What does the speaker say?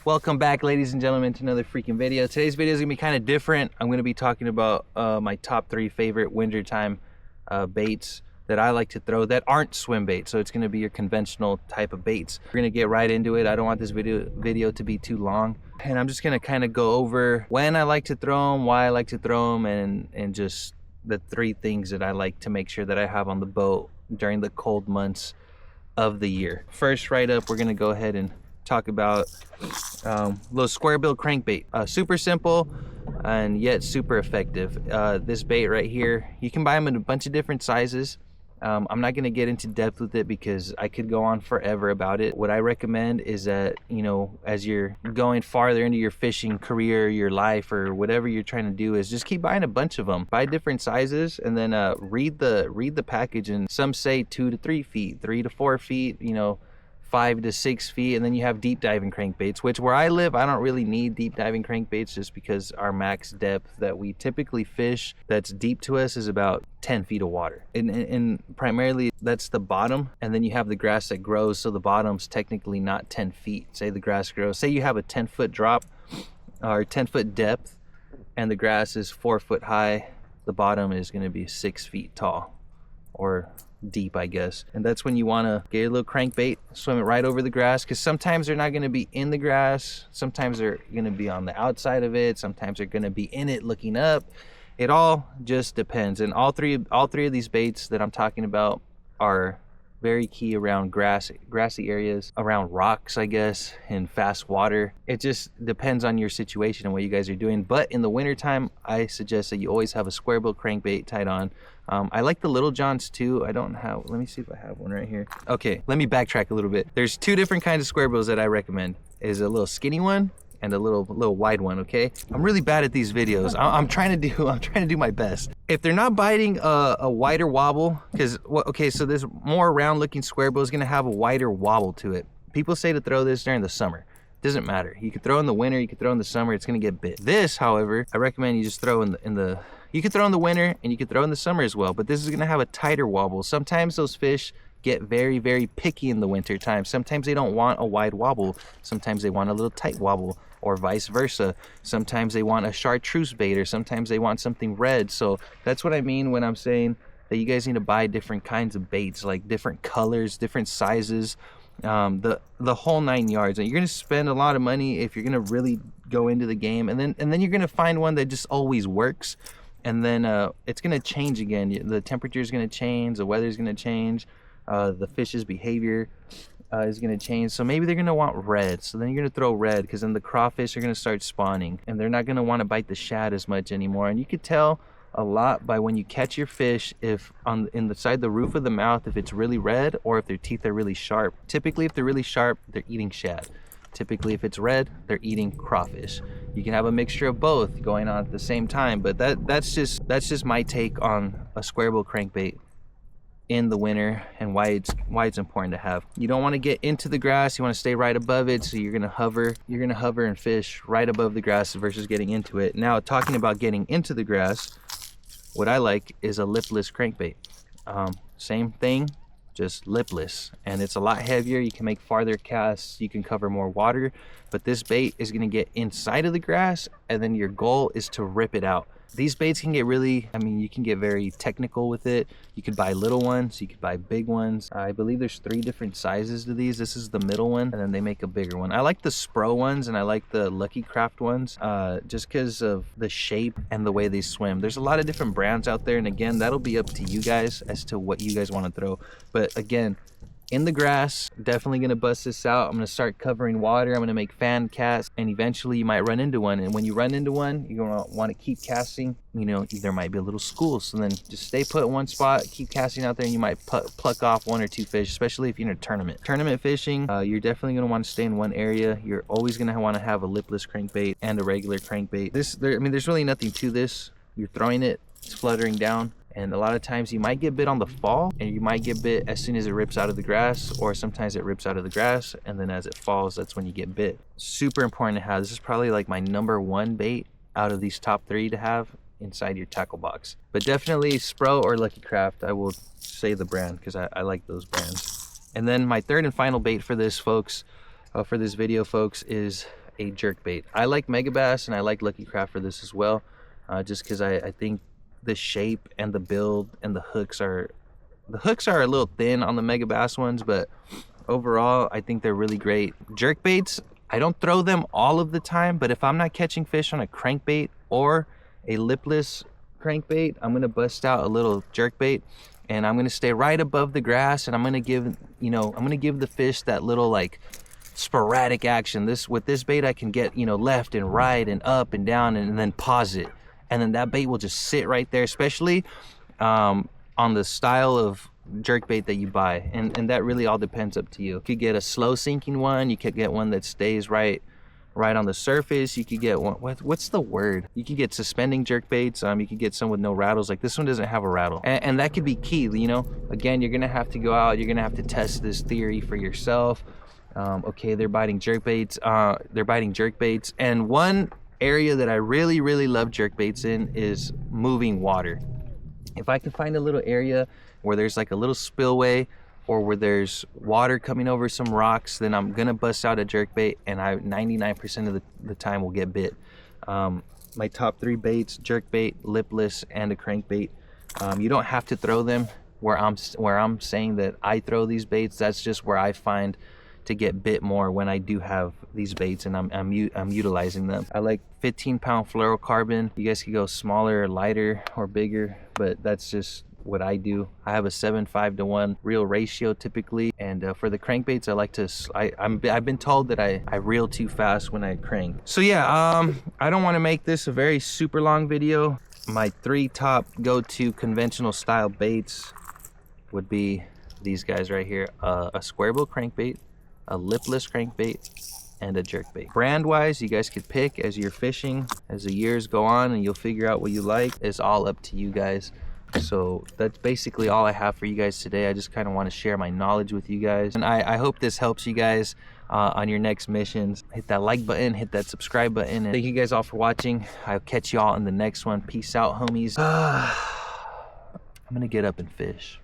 Welcome back, ladies and gentlemen, to another freaking video. Today's video is gonna be kind of different. I'm gonna be talking about my top 3 favorite wintertime baits that I like to throw that aren't swim baits. So it's gonna be your conventional type of baits. We're gonna get right into it. I don't want this video to be too long, and I'm just gonna kind of go over when I like to throw them, why I like to throw them, and just the 3 things that I like to make sure that I have on the boat during the cold months of the year. First, right up, we're gonna go ahead and talk about little square bill crankbait. Super simple and yet super effective. This bait right here, you can buy them in a bunch of different sizes. I'm not going to get into depth with it because I could go on forever about it. What I recommend is that, you know, as you're going farther into your fishing career, your life, or whatever you're trying to do, is just keep buying a bunch of them. Buy different sizes, and then read the package. And some say 2 to 3 feet, 3 to 4 feet, you know, 5 to 6 feet. And then you have deep diving crankbaits, which where I live, I don't really need deep diving crankbaits, just because our max depth that we typically fish that's deep to us is about 10 feet of water, and primarily that's the bottom, and then you have the grass that grows, so the bottom's technically not 10 feet. Say the grass grows, say you have a 10-foot drop or 10-foot depth, and the grass is 4 foot high, the bottom is going to be 6 feet tall, or deep, I guess. And that's when you want to get a little crankbait, swim it right over the grass, because sometimes they're not going to be in the grass, sometimes they're going to be on the outside of it, sometimes they're going to be in it looking up. It all just depends. And all three of these baits that I'm talking about are very key around grassy areas, around rocks, I guess, and fast water. It just depends on your situation and what you guys are doing. But in the wintertime, I suggest that you always have a square bill crankbait tied on. I like the Little Johns too. I don't have, let me see if I have one right here. Okay, let me backtrack a little bit. There's 2 different kinds of square bills that I recommend. Is a little skinny one and a little wide one. Okay, I'm really bad at these videos. I'm trying to do my best. If they're not biting a wider wobble, because okay, so this more round looking square bill is going to have a wider wobble to it. People say to throw this during the summer. Doesn't matter. You could throw in the winter, you could throw in the summer, it's going to get bit. This, however, I recommend you just throw you could throw in the winter and you could throw in the summer as well, but this is going to have a tighter wobble. Sometimes those fish get very, very picky in the winter time. Sometimes they don't want a wide wobble. Sometimes they want a little tight wobble, or vice versa. Sometimes they want a chartreuse bait, or sometimes they want something red. So that's what I mean when I'm saying that you guys need to buy different kinds of baits, like different colors, different sizes, the whole 9 yards. And you're going to spend a lot of money if you're going to really go into the game, and then you're going to find one that just always works. And then it's going to change again. The temperature is going to change, the weather is going to change, the fish's behavior is going to change. So maybe they're going to want red, so then you're going to throw red, because then the crawfish are going to start spawning and they're not going to want to bite the shad as much anymore. And you could tell a lot by when you catch your fish, if in the side, the roof of the mouth, if it's really red, or if their teeth are really sharp. Typically, if they're really sharp, they're eating shad. Typically, if it's red, they're eating crawfish. You can have a mixture of both going on at the same time, but that's just my take on a square bill crankbait in the winter, and why it's important to have. You don't want to get into the grass, you want to stay right above it, so you're gonna hover and fish right above the grass versus getting into it. Now, talking about getting into the grass, what I like is a lipless crankbait. Same thing, just lipless, and it's a lot heavier. You can make farther casts, you can cover more water, but this bait is going to get inside of the grass, and then your goal is to rip it out. These baits can get really, I mean, you can get very technical with it. You could buy little ones, you could buy big ones. I believe there's 3 different sizes to these. This is the middle one, and then they make a bigger one. I like the Spro ones, and I like the Lucky Craft ones, just because of the shape and the way they swim. There's a lot of different brands out there, and again, that'll be up to you guys as to what you guys want to throw. But again, in the grass, definitely gonna bust this out. I'm gonna start covering water, I'm gonna make fan casts, and eventually you might run into one. And when you run into one, you're gonna want to keep casting. You know, there might be a little school, so then just stay put in one spot, keep casting out there, and you might pluck off 1 or 2 fish, especially if you're in a tournament fishing. You're definitely gonna want to stay in one area. You're always gonna want to have a lipless crankbait and a regular crankbait. I mean, there's really nothing to this. You're throwing it, it's fluttering down, and a lot of times you might get bit on the fall, and you might get bit as soon as it rips out of the grass, or sometimes it rips out of the grass, and then as it falls, that's when you get bit. Super important to have. This is probably like my #1 bait out of these top 3 to have inside your tackle box. But definitely Spro or Lucky Craft, I will say the brand, because I like those brands. And then my 3rd and final bait for this, folks, for this video, folks, is a jerkbait. I like Megabass and I like Lucky Craft for this as well, just because I think the shape and the build and the hooks are a little thin on the Megabass ones, but overall I think they're really great. Jerkbaits, I don't throw them all of the time, but if I'm not catching fish on a crankbait or a lipless crankbait, I'm gonna bust out a little jerkbait and I'm gonna stay right above the grass, and I'm gonna give the fish that little like sporadic action. With this bait I can get, left and right and up and down and then pause it, and then that bait will just sit right there, especially on the style of jerkbait that you buy, and that really all depends up to you. You could get a slow sinking one, you could get one that stays right on the surface, you could get one, what's the word, you could get suspending jerkbaits, you could get some with no rattles. Like this one doesn't have a rattle, and that could be key. Again, you're gonna have to go out, you're gonna have to test this theory for yourself. Okay, they're biting jerkbaits, and one area that I really love jerkbaits in is moving water. If I can find a little area where there's like a little spillway or where there's water coming over some rocks, then I'm gonna bust out a jerkbait, and I 99% of the time will get bit. My top 3 baits: jerkbait, lipless, and a crankbait. You don't have to throw them where I'm saying that I throw these baits. That's just where I find to get bit more when I do have these baits and I'm utilizing them. I like 15-pound fluorocarbon. You guys can go smaller or lighter or bigger, but that's just what I do. I have a 7:5 to 1 reel ratio typically, and for the crankbaits I like to I've been told that I reel too fast when I crank. So yeah, I don't want to make this a very super long video. My 3 top go-to conventional style baits would be these guys right here: a square bill crankbait, a lipless crankbait, and a jerkbait. Brand wise, you guys could pick as you're fishing, as the years go on, and you'll figure out what you like. It's all up to you guys. So that's basically all I have for you guys today. I just kind of want to share my knowledge with you guys, and I hope this helps you guys on your next missions. Hit that like button, hit that subscribe button, and thank you guys all for watching. I'll catch y'all in the next one. Peace out, homies. I'm gonna get up and fish.